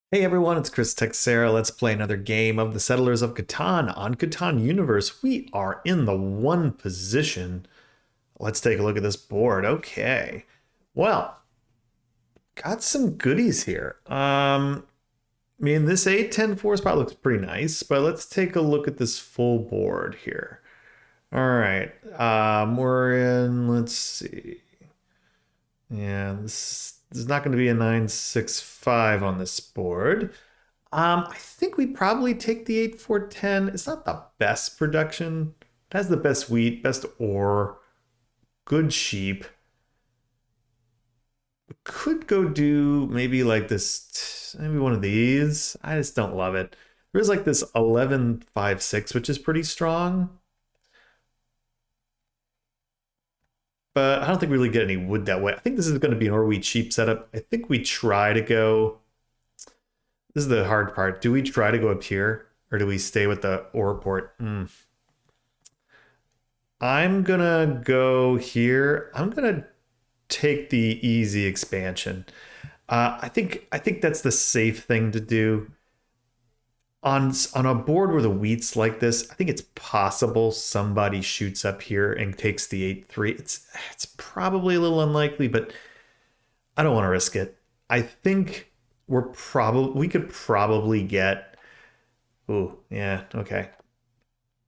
Hey everyone, it's Chris Texera. Let's play another game of the Settlers of Catan on Catan Universe. We are in the one position. Let's take a look at this board. Okay. Well, got some goodies here. I mean, this 8-10-4 spot looks pretty nice, but let's take a look at this full board here. All right. We're in, let's see. Yeah, this is not going to be a 9-6-5 on this board. I think we'd probably take the 8-4-10. It's not the best production. It has the best wheat, best ore, good sheep. We could go do maybe like this, maybe one of these. I just don't love it. There's like this 11-5-6, which is pretty strong. But I don't think we really get any wood that way. I think this is going to be an ore wheat sheep setup. I think we try to go. This is the hard part. Do we try to go up here or do we stay with the ore port? I'm gonna go here. I'm gonna take the easy expansion. I think that's the safe thing to do. On a board where the wheat's like this, I think it's possible somebody shoots up here and takes the 8-3. It's probably a little unlikely, but I don't want to risk it. I think we could probably get. Oh, yeah, okay.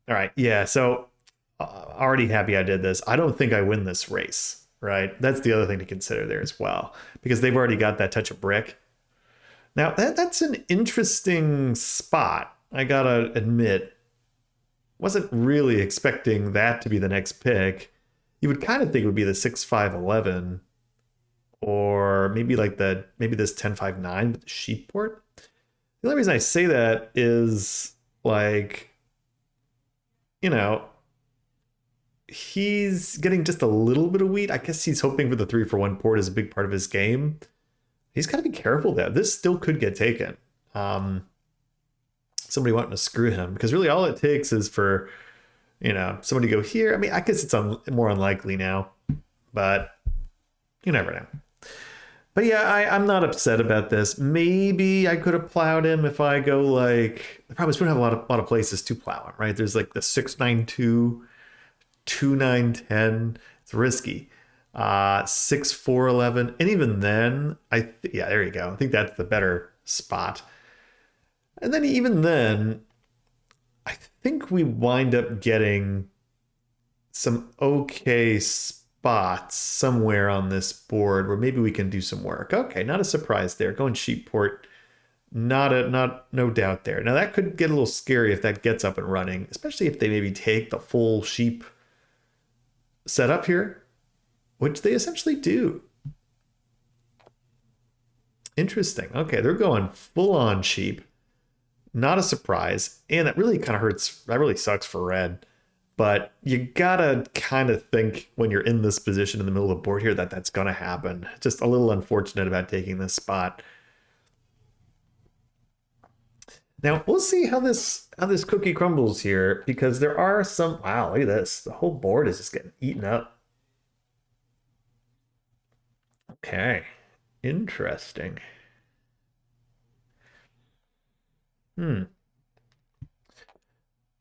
All right. Yeah, so already happy I did this. I don't think I win this race, right? That's the other thing to consider there as well, because they've already got that touch of brick. Now, that's an interesting spot. I gotta admit, wasn't really expecting that to be the next pick. You would kind of think it would be the 6-5-11, or maybe like maybe this 10-5-9 with the sheep port. The only reason I say that is like, you know, he's getting just a little bit of wheat. I guess he's hoping for the 3-for-1 port is a big part of his game. He's got to be careful there. This still could get taken. Somebody wanting to screw him, because really all it takes is for, somebody to go here. I mean, I guess it's more unlikely now, but you never know. But yeah, I'm not upset about this. Maybe I could have plowed him if I go like, I probably wouldn't have a lot of places to plow him, right? There's like the 6-9-2, 2-9-10. It's risky. 6-4-11, and even then, yeah, there you go. I think that's the better spot. And then even then, I think we wind up getting some okay spots somewhere on this board where maybe we can do some work. Okay, not a surprise there. Going sheep port, no doubt there. Now that could get a little scary if that gets up and running, especially if they maybe take the full sheep setup here, which they essentially do. Interesting. Okay, they're going full on sheep. Not a surprise. And that really kind of hurts. That really sucks for red. But you gotta kind of think when you're in this position in the middle of the board here that that's gonna happen. Just a little unfortunate about taking this spot. Now we'll see how this cookie crumbles here, because there are some. Wow, look at this. The whole board is just getting eaten up. Okay, interesting. Hmm.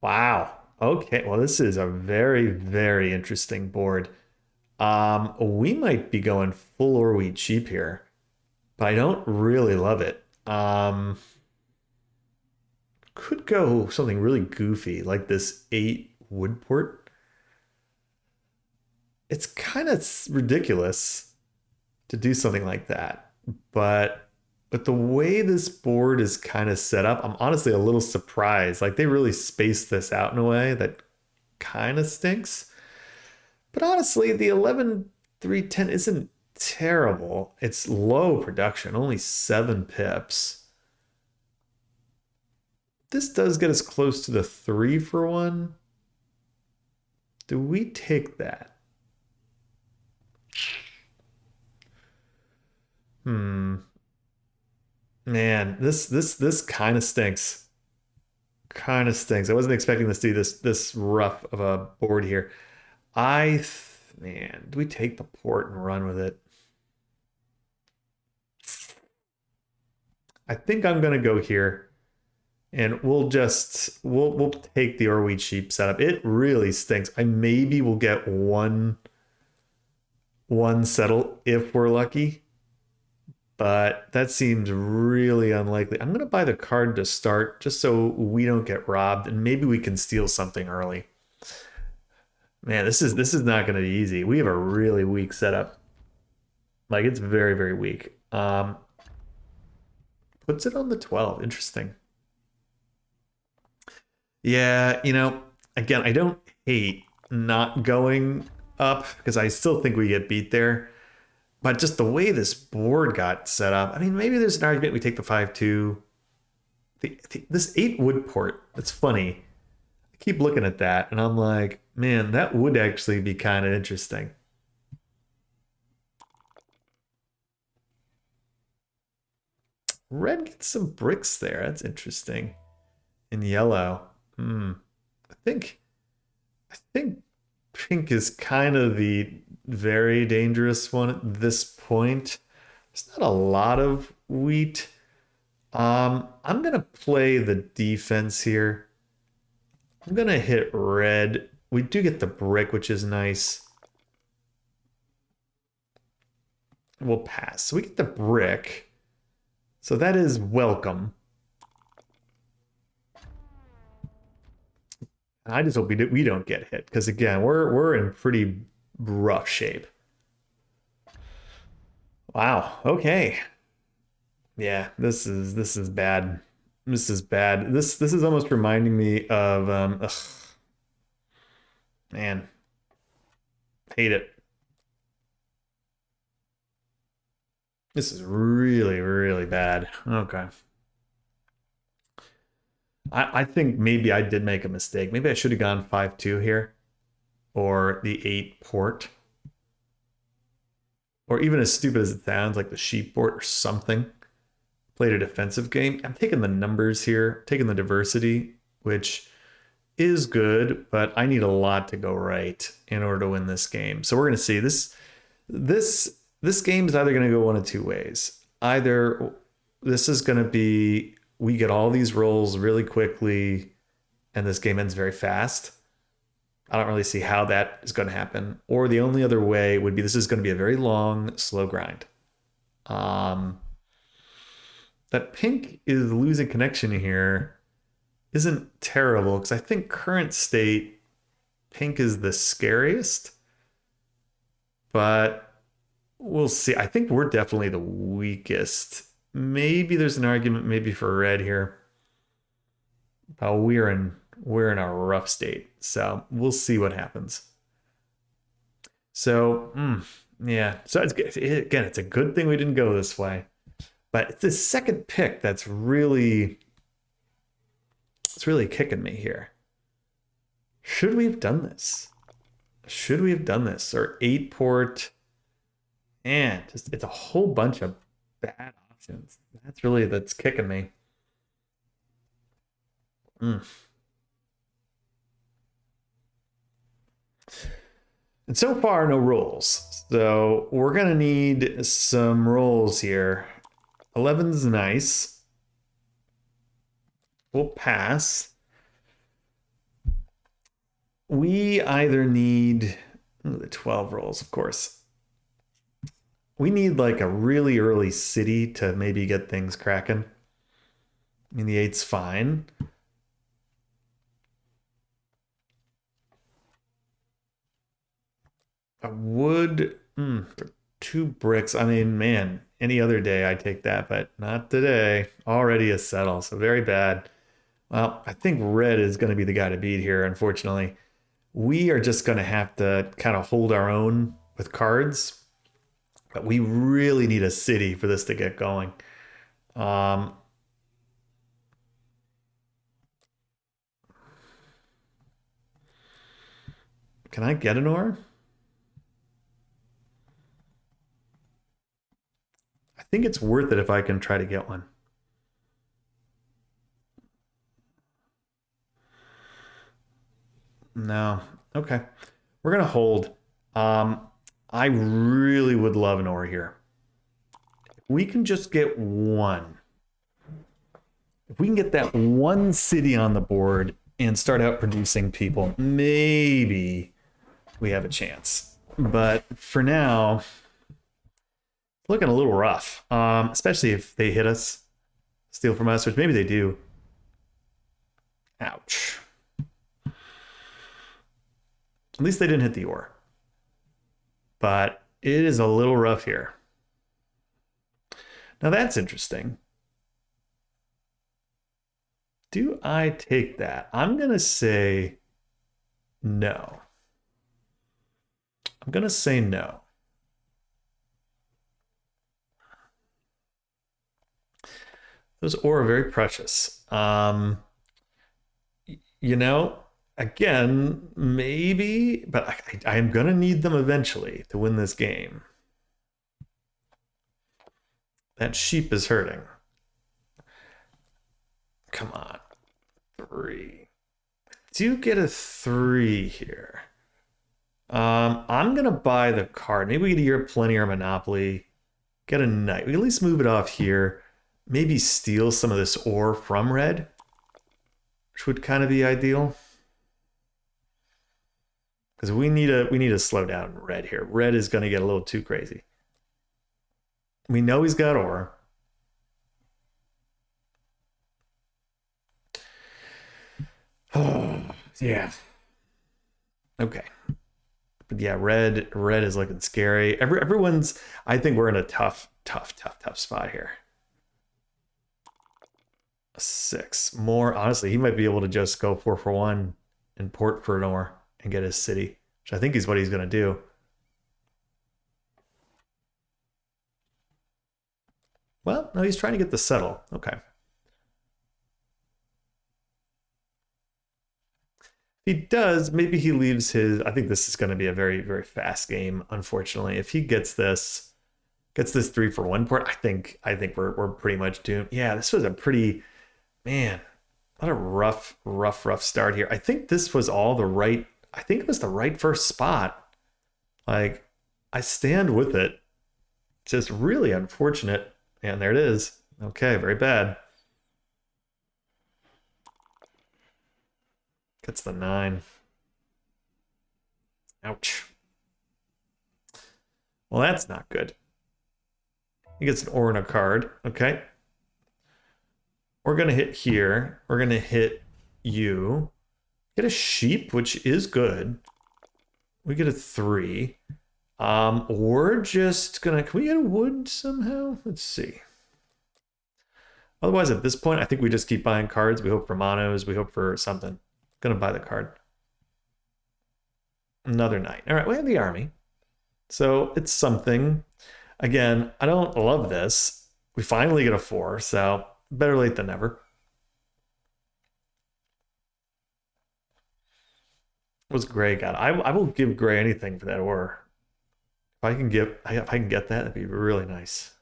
Wow. Okay. Well, this is a very, very interesting board. We might be going full or wheat sheep here, but I don't really love it. Could go something really goofy like this 8 wood port. It's kind of ridiculous to do something like that, but the way this board is kind of set up, I'm honestly a little surprised. Like they really spaced this out in a way that kind of stinks. But honestly, the 11-3-10 isn't terrible. It's low production, only 7 pips. This does get us close to the 3-for-1. Do we take that? Hmm. Man, this kind of stinks. Kind of stinks. I wasn't expecting this to be this rough of a board here. Man, do we take the port and run with it? I think I'm gonna go here, and we'll take the Orweed sheep setup. It really stinks. I maybe will get one settle if we're lucky, but that seems really unlikely. I'm gonna buy the card to start just so we don't get robbed, and maybe we can steal something early. Man, this is not gonna be easy. We have a really weak setup. Like it's very, very weak. Puts it on the 12. Interesting. Yeah, again, I don't hate not going up because I still think we get beat there. But just the way this board got set up, I mean, maybe there's an argument we take the 5-2. This 8 wood port, it's funny. I keep looking at that and I'm like, man, that would actually be kind of interesting. Red gets some bricks there. That's interesting. In yellow. I think pink is kind of the very dangerous one at this point. There's not a lot of wheat. I'm gonna play the defense here. I'm gonna hit red. We do get the brick, which is nice. We'll pass. So we get the brick. So that is welcome. I just hope we don't get hit because again, we're in pretty rough shape. Wow. Okay. Yeah, this is bad. This is bad. This is almost reminding me of ugh, man, hate it. This is really, really bad. Okay. I think maybe I did make a mistake. Maybe I should have gone 5-2 here or the 8 port. Or even as stupid as it sounds, like the sheep port or something. Played a defensive game. I'm taking the numbers here, taking the diversity, which is good, but I need a lot to go right in order to win this game. So we're going to see this game is either going to go one of two ways. Either this is going to be we get all these rolls really quickly and this game ends very fast. I don't really see how that is going to happen. Or the only other way would be this is going to be a very long, slow grind. That pink is losing connection here isn't terrible because I think current state pink is the scariest. But we'll see. I think we're definitely the weakest. Maybe there's an argument maybe for red here. But we're in a rough state. So we'll see what happens. So yeah. So again, it's a good thing we didn't go this way. But it's the second pick that's really kicking me here. Should we have done this? Should we have done this? Or 8 port. And just it's a whole bunch of bad options. That's kicking me. And so far, no rolls. So we're gonna need some rolls here. 11's nice. We'll pass. We either need the 12 rolls, of course. We need like a really early city to maybe get things cracking. I mean, the 8's fine. A wood for 2 bricks. I mean, man, any other day I take that, but not today. Already a settle, so very bad. Well, I think red is going to be the guy to beat here, unfortunately. We are just going to have to kind of hold our own with cards, but we really need a city for this to get going. Can I get an ore? I think it's worth it if I can try to get one. No. Okay. We're going to hold. I really would love an ore here. If we can just get one. if we can get that one city on the board and start out producing people, maybe we have a chance. But for now, looking a little rough, especially if they hit us, steal from us, which maybe they do. Ouch. At least they didn't hit the ore. But it is a little rough here. Now that's interesting. Do I take that? I'm going to say no. I'm going to say no. Those ore are very precious. You know, again, maybe, but I am going to need them eventually to win this game. That sheep is hurting. Come on. 3. Do get a 3 here. I'm going to buy the card. Maybe we get a year plenty or monopoly. Get a knight. We can at least move it off here. Maybe steal some of this ore from red, which would kind of be ideal. Because we need to slow down red here. Red is going to get a little too crazy. We know he's got ore. Oh, yeah. Okay. But yeah, red is looking scary. Everyone's, I think we're in a tough spot here. 6 more. Honestly, he might be able to just go 4 for 1 and port for an ore and get his city, which I think is what he's going to do. Well, no, he's trying to get the settle. Okay. If he does, maybe he leaves his. I think this is going to be a very, very fast game, unfortunately. If he gets this 3 for 1 port, I think we're pretty much doomed. Yeah, this was a pretty, man, what a rough start here. I think this was all the right. I think it was the right first spot. Like, I stand with it. Just really unfortunate. And there it is. Okay, very bad. Gets the 9. Ouch. Well, that's not good. He gets an ore and a card. Okay. We're going to hit here. We're going to hit you. Get a sheep, which is good. We get a 3. We're just gonna, can we get a wood somehow? Let's see. Otherwise, at this point, I think we just keep buying cards. We hope for monos. We hope for something. Gonna buy the card. Another knight. All right, we have the army. So it's something. Again, I don't love this. We finally get a 4, so better late than never. What's Gray got? I will give Gray anything for that ore. If I can get that, that'd be really nice.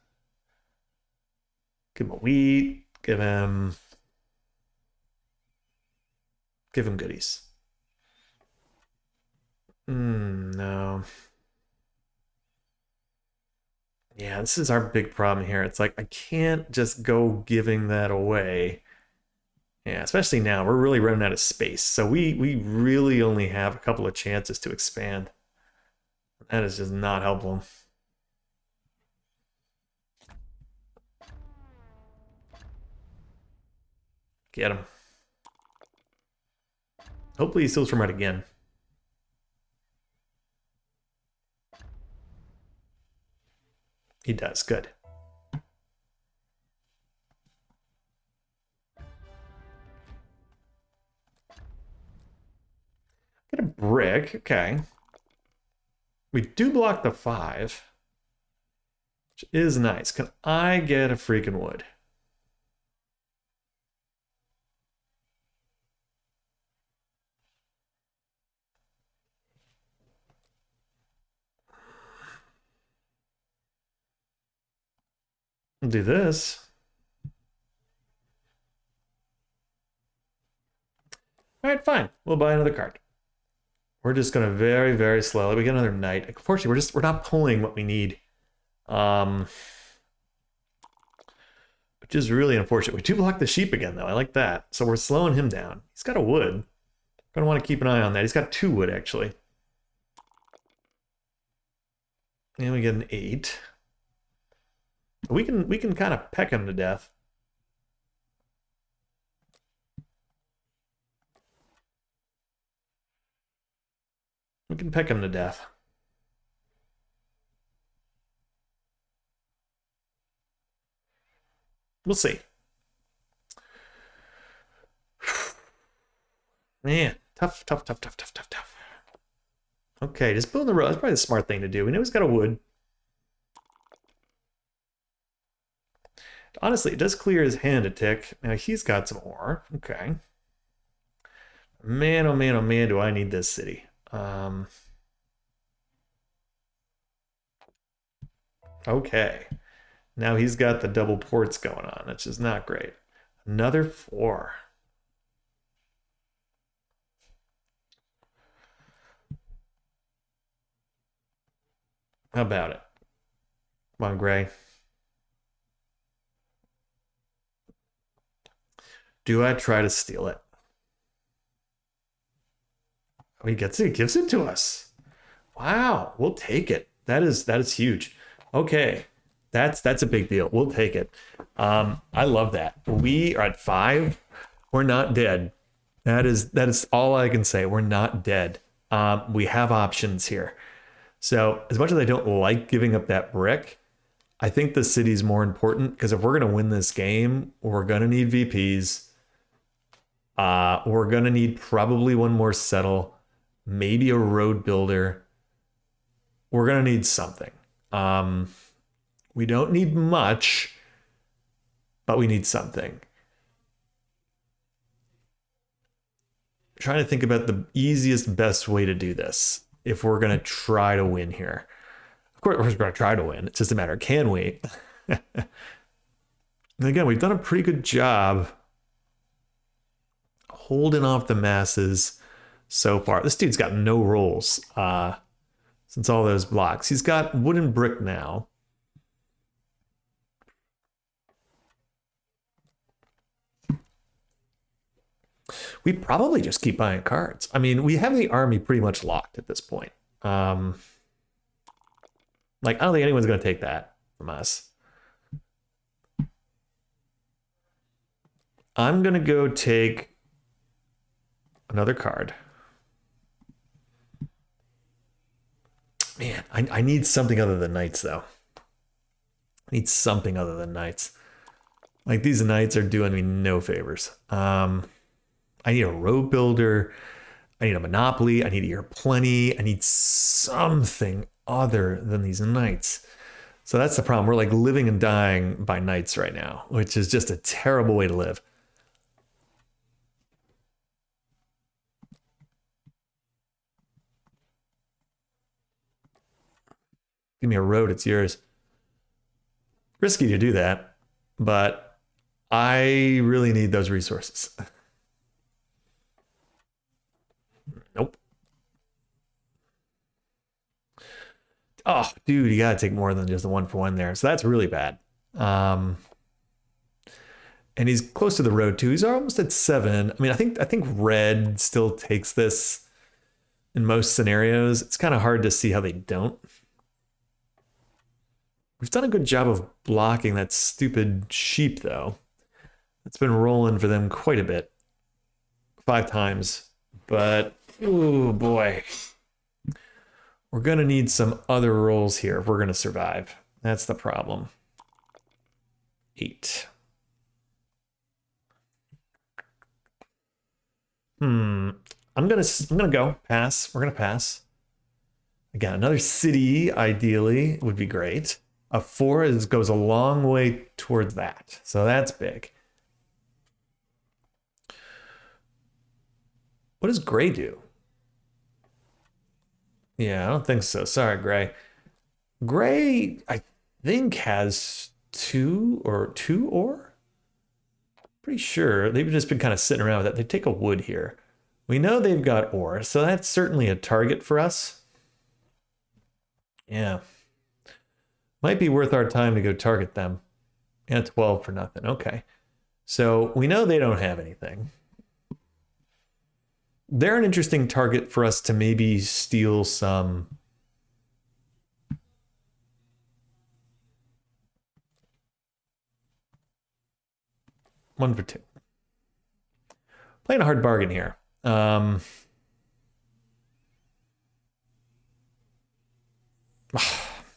Give him a wheat. Give him goodies. No. Yeah, this is our big problem here. It's like I can't just go giving that away. Yeah, especially now. We're really running out of space. So we really only have a couple of chances to expand. That is just not helpful. Get him. Hopefully he steals from red again. He does. Good. Get a brick. Okay. We do block the 5, which is nice. Can I get a freaking wood? I'll do this. All right, fine. We'll buy another card. We're just gonna very, very slowly. We get another knight. Unfortunately, we're not pulling what we need. which is really unfortunate. We do block the sheep again, though. I like that. So we're slowing him down. He's got a wood. Gonna want to keep an eye on that. He's got 2 wood, actually. And we get an 8. We can kind of peck him to death. We can peck him to death. We'll see. Man, tough. Okay, just building the road. That's probably the smart thing to do. We know he's got a wood. Honestly, it does clear his hand a tick. Now he's got some ore. Okay. Man, oh man, do I need this city. Okay. Now he's got the double ports going on, which is not great. Another 4. How about it? Come on, Gray. Do I try to steal it? Oh, he gives it to us. Wow, we'll take it. That is huge. Okay. That's a big deal. We'll take it. I love that. We are at 5. We're not dead. That is all I can say. We're not dead. We have options here. So as much as I don't like giving up that brick, I think the city's more important because if we're going to win this game, we're going to need VPs. We're going to need probably one more settle, maybe a road builder. We're going to need something. We don't need much, but we need something. I'm trying to think about the easiest, best way to do this if we're going to try to win here. Of course, we're going to try to win. It's just a matter of can we? And again, we've done a pretty good job holding off the masses so far. This dude's got no rolls since all those blocks. He's got wooden brick now. We probably just keep buying cards. I mean, we have the army pretty much locked at this point. Like, I don't think anyone's going to take that from us. I'm going to go take another card. Man, I need something other than knights, though. I need something other than knights. Like, these knights are doing me no favors. I need a road builder. I need a monopoly. I need a year plenty. I need something other than these knights. So that's the problem. We're like living and dying by knights right now, which is just a terrible way to live. Give me a road, it's yours. Risky to do that, but I really need those resources. Nope. Oh, dude, you gotta take more than just the 1-for-1 there. So that's really bad. And he's close to the road too. He's almost at 7. I mean, I think red still takes this in most scenarios. It's kind of hard to see how they don't. We've done a good job of blocking that stupid sheep, though. It's been rolling for them quite a bit. 5 times. But, oh boy. We're going to need some other rolls here if we're going to survive. That's the problem. 8. I'm gonna go pass. We're gonna pass. Again, another city ideally would be great. A 4 goes a long way towards that, so that's big. What does Gray do? Yeah, I don't think so. Sorry, Gray. Gray, I think, has 2 ore. Pretty sure they've just been kind of sitting around with that. They take a wood here. We know they've got ore, so that's certainly a target for us. Yeah. Might be worth our time to go target them. And 12 for nothing. Okay. So we know they don't have anything. They're an interesting target for us to maybe steal some. One for two. Playing a hard bargain here.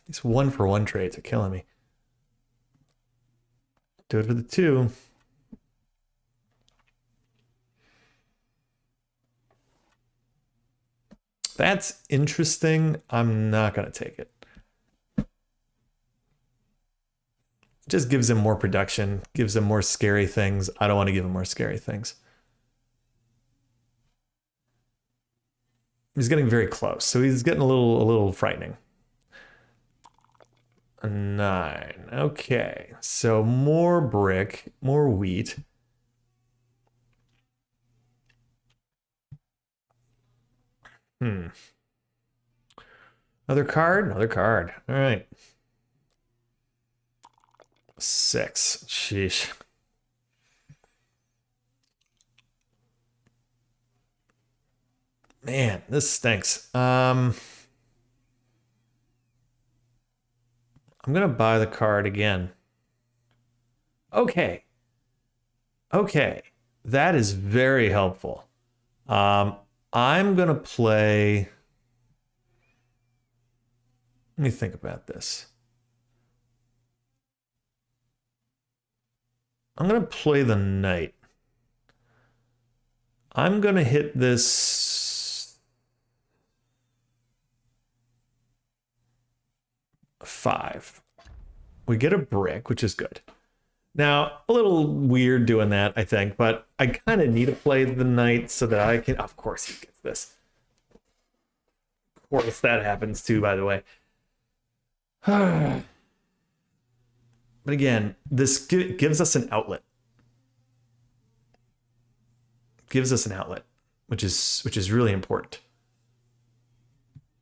These 1-for-1 trades are killing me. Do it for the 2. That's interesting. I'm not going to take it. Just gives him more production, gives him more scary things. I don't want to give him more scary things. He's getting very close, so he's getting a little frightening. A 9. Okay, so more brick, more wheat. Another card? Another card. All right. 6. Sheesh. Man, this stinks. I'm gonna buy the card again. Okay. Okay. That is very helpful. I'm gonna play. Let me think about this. I'm gonna play the knight. I'm gonna hit this 5. We get a brick, which is good. Now, a little weird doing that, I think, but I kind of need to play the knight so that I can. Of course, he gets this. Of course, that happens too, by the way. But again, this gives us an outlet. Gives us an outlet, which is really important.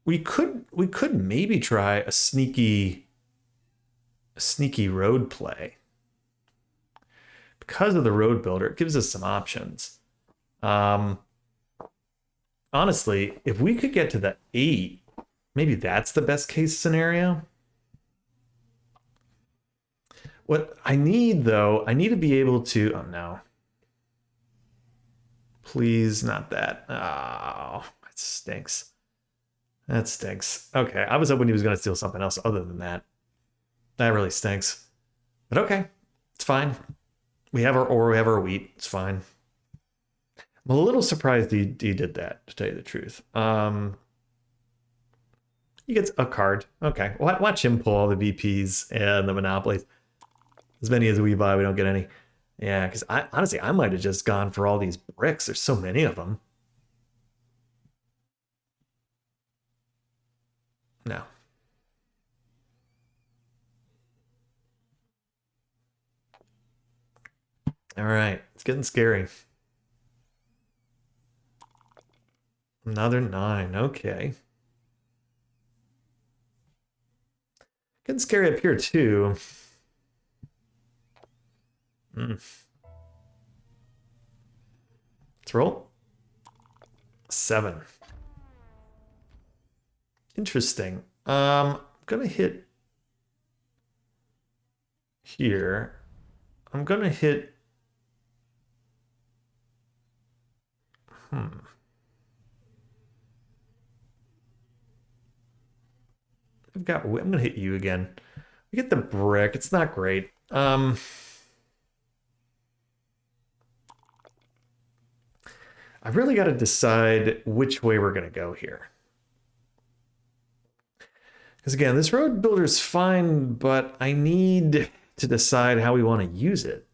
We could maybe try a sneaky road play. Because of the road builder, it gives us some options. Honestly, if we could get to the 8, maybe that's the best case scenario. What I need, though, I need to be able to. Oh no! Please, not that. Oh, that stinks. That stinks. Okay, I was hoping he was going to steal something else other than that. That really stinks. But okay, it's fine. We have our ore, we have our wheat. It's fine. I'm a little surprised he did that, to tell you the truth. He gets a card. Okay, watch him pull all the VPs and the monopolies. As many as we buy, we don't get any. Yeah, because honestly, I might have just gone for all these bricks. There's so many of them. No. All right, it's getting scary. Another 9. Okay. Getting scary up here too. Let's roll. 7. Interesting. I'm gonna hit here. I'm gonna hit. I'm gonna hit you again. We get the brick. It's not great. I've really got to decide which way we're gonna go here. Because again, this road builder is fine, but I need to decide how we want to use it.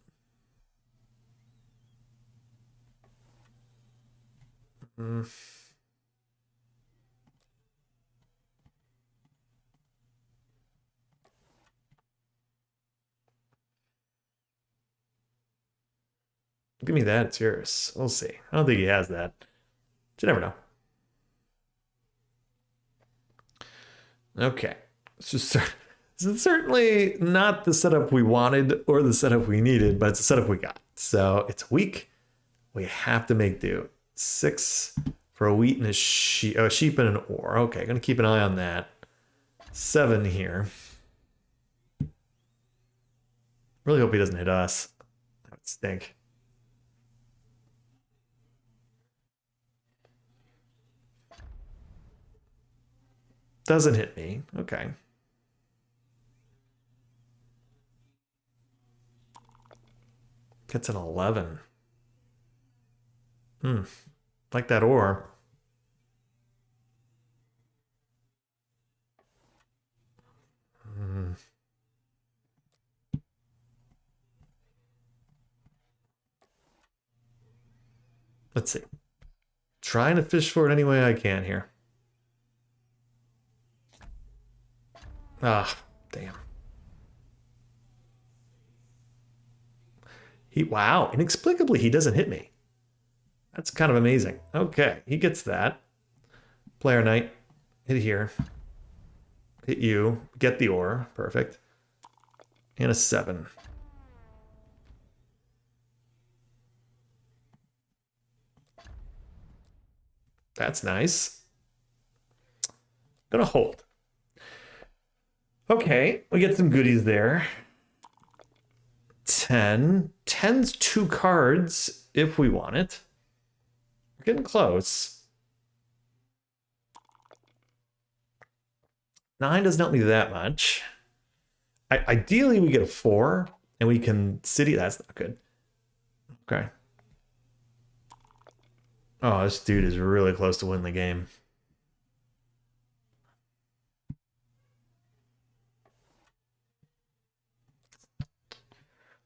Give me that, it's yours. We'll see. I don't think he has that. But you never know. Okay. Let's just start It's certainly not the setup we wanted or the setup we needed, but it's the setup we got. So it's weak. We have to make do. 6 for a wheat and a sheep and an ore. Okay, gonna keep an eye on that. 7 here. Really hope he doesn't hit us. That would stink. Doesn't hit me. Okay. Gets an 11. Like that ore. Let's see. Trying to fish for it any way I can here. Ah, damn. Wow, inexplicably he doesn't hit me. That's kind of amazing. Okay, he gets that. Player knight, hit here. Hit you, get the ore, perfect. And a 7. That's nice. Gonna hold. Okay, we get some goodies there. 10. 10's 2 cards if we want it. We're getting close. 9 doesn't help me that much. Ideally, we get a 4 and we can city. That's not good. Okay. Oh, this dude is really close to winning the game.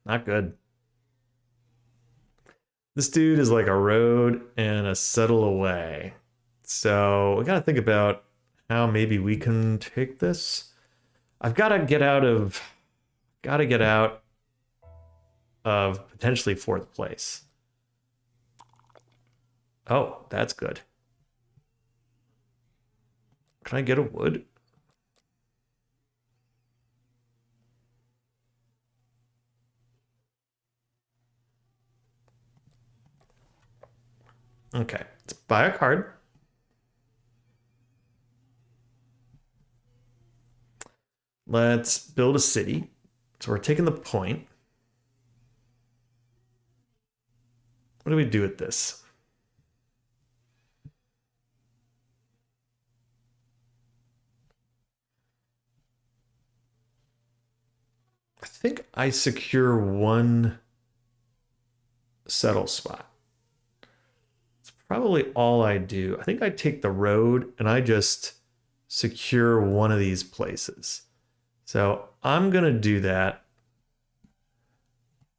Not good. This dude is like a road and a settle away. So we got to think about how maybe we can take this. I've got to get out of potentially 4th place. Oh, that's good. Can I get a wood? Okay, let's buy a card. Let's build a city. So we're taking the point. What do we do with this? I think I secure 1 settle spot. It's probably all I do. I think I take the road and I just secure 1 of these places. So I'm gonna do that.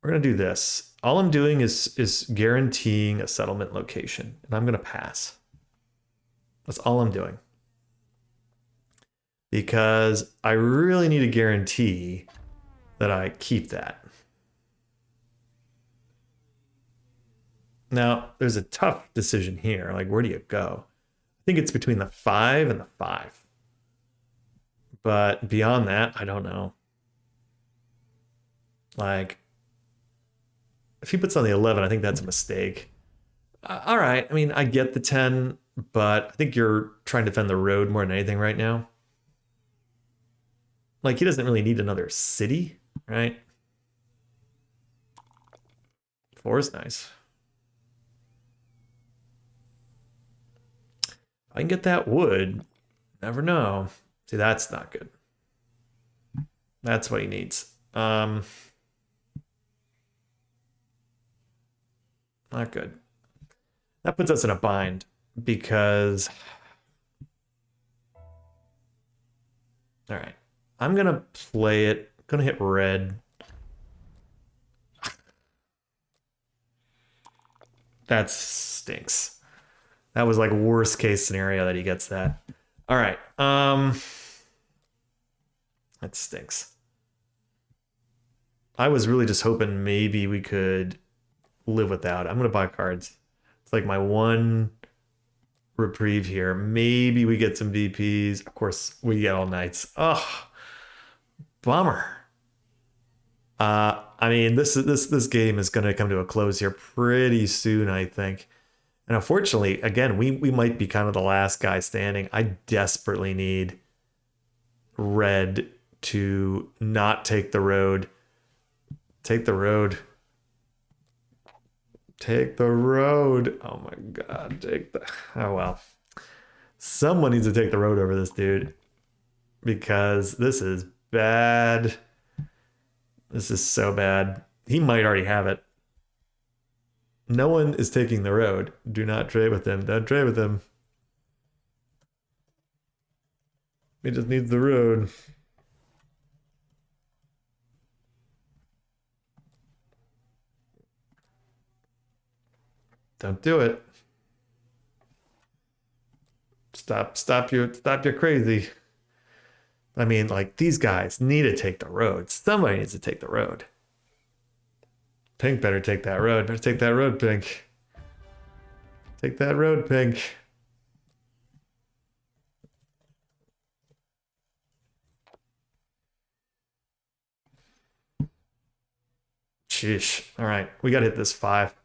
We're gonna do this. All I'm doing is guaranteeing a settlement location, and I'm gonna pass. That's all I'm doing. Because I really need a guarantee that I keep that. Now, there's a tough decision here. Like, where do you go? I think it's between the 5 and the 5. But beyond that, I don't know. Like, if he puts on the 11, I think that's a mistake. All right. I mean, I get the 10, but I think you're trying to defend the road more than anything right now. Like, he doesn't really need another city, right? 4 is nice. I can get that wood. Never know. See, that's not good. That's what he needs. Not good. That puts us in a bind because... All right. I'm going to play it. I'm going to hit red. That stinks. That was like worst case scenario that he gets that. All right. That stinks. I was really just hoping maybe we could live without it. I'm going to buy cards. It's like my one reprieve here. Maybe we get some VPs. Of course, we get all knights. Oh, Bummer. I mean, this game is going to come to a close here pretty soon, I think. And unfortunately, again, we might be kind of the last guy standing. I desperately need red to not take the road. Take the road. Take the road. Oh my god, take the... Oh well. Someone needs to take the road over this dude. Because this is bad. This is so bad. He might already have it. No one is taking the road. Do not trade with him. Don't trade with him. He just needs the road. Don't do it. Stop your crazy. I mean, like, these guys need to take the road. Somebody needs to take the road. Pink better take that road. Better take that road, Pink. Take that road, Pink. Sheesh. All right, we got to hit this 5.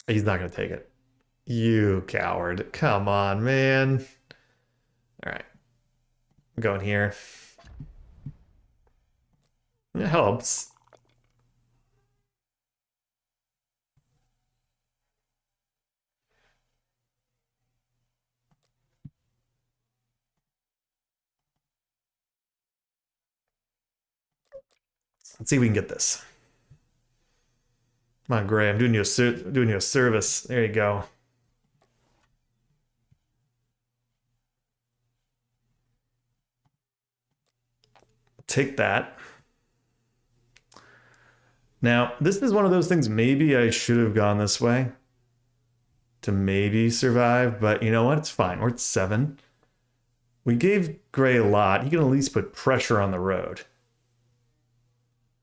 He's not going to take it. You coward. Come on, man. All right. I'm going here. It helps. Let's see if we can get this. Come on, Gray. I'm doing you a service. There you go. Take that. Now, this is one of those things, maybe I should have gone this way to maybe survive, but you know what? It's fine. We're at 7. We gave Gray a lot. He can at least put pressure on the road.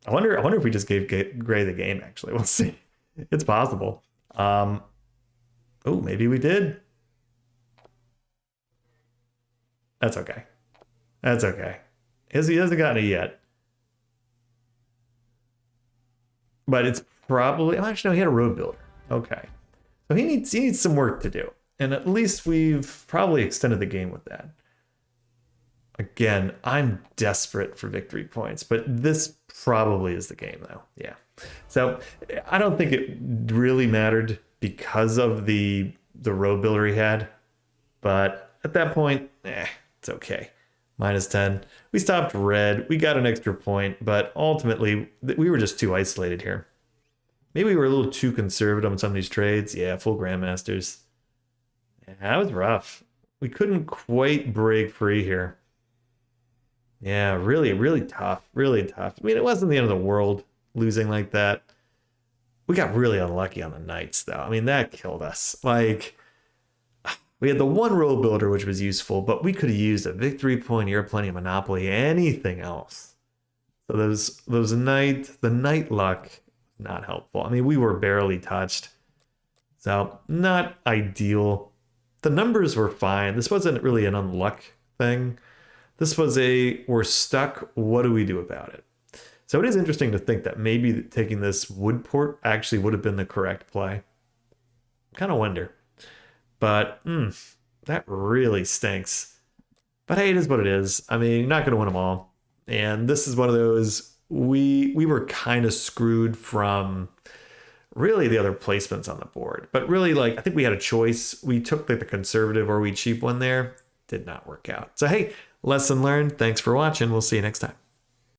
I wonder if we just gave Gray the game, actually. We'll see. It's possible. Oh, maybe we did. That's okay. That's okay. He hasn't gotten it yet. But it's probably... Actually, no, he had a road builder. Okay. So he needs some work to do. And at least we've probably extended the game with that. Again, I'm desperate for victory points, but this probably is the game, though. Yeah. So I don't think it really mattered because of the road builder he had. But at that point, it's okay. -10. We stopped red. We got an extra point, but ultimately, we were just too isolated here. Maybe we were a little too conservative on some of these trades. Yeah, full Grandmasters. Yeah, that was rough. We couldn't quite break free here. Yeah, really, really tough. Really tough. I mean, it wasn't the end of the world losing like that. We got really unlucky on the Knights, though. I mean, that killed us. Like, we had the one road builder, which was useful, but we could have used a victory point, airplane, monopoly, anything else. So the Knight luck, not helpful. I mean, we were barely touched. So, not ideal. The numbers were fine. This wasn't really an unluck thing. This was we're stuck, what do we do about it? So it is interesting to think that maybe taking this wood port actually would have been the correct play. Kind of wonder. But, that really stinks. But hey, it is what it is. I mean, you're not going to win them all. And this is one of those, we were kind of screwed from really the other placements on the board. But really, like, I think we had a choice. We took like the conservative or we cheap one there. Did not work out. So hey, lesson learned. Thanks for watching. We'll see you next time.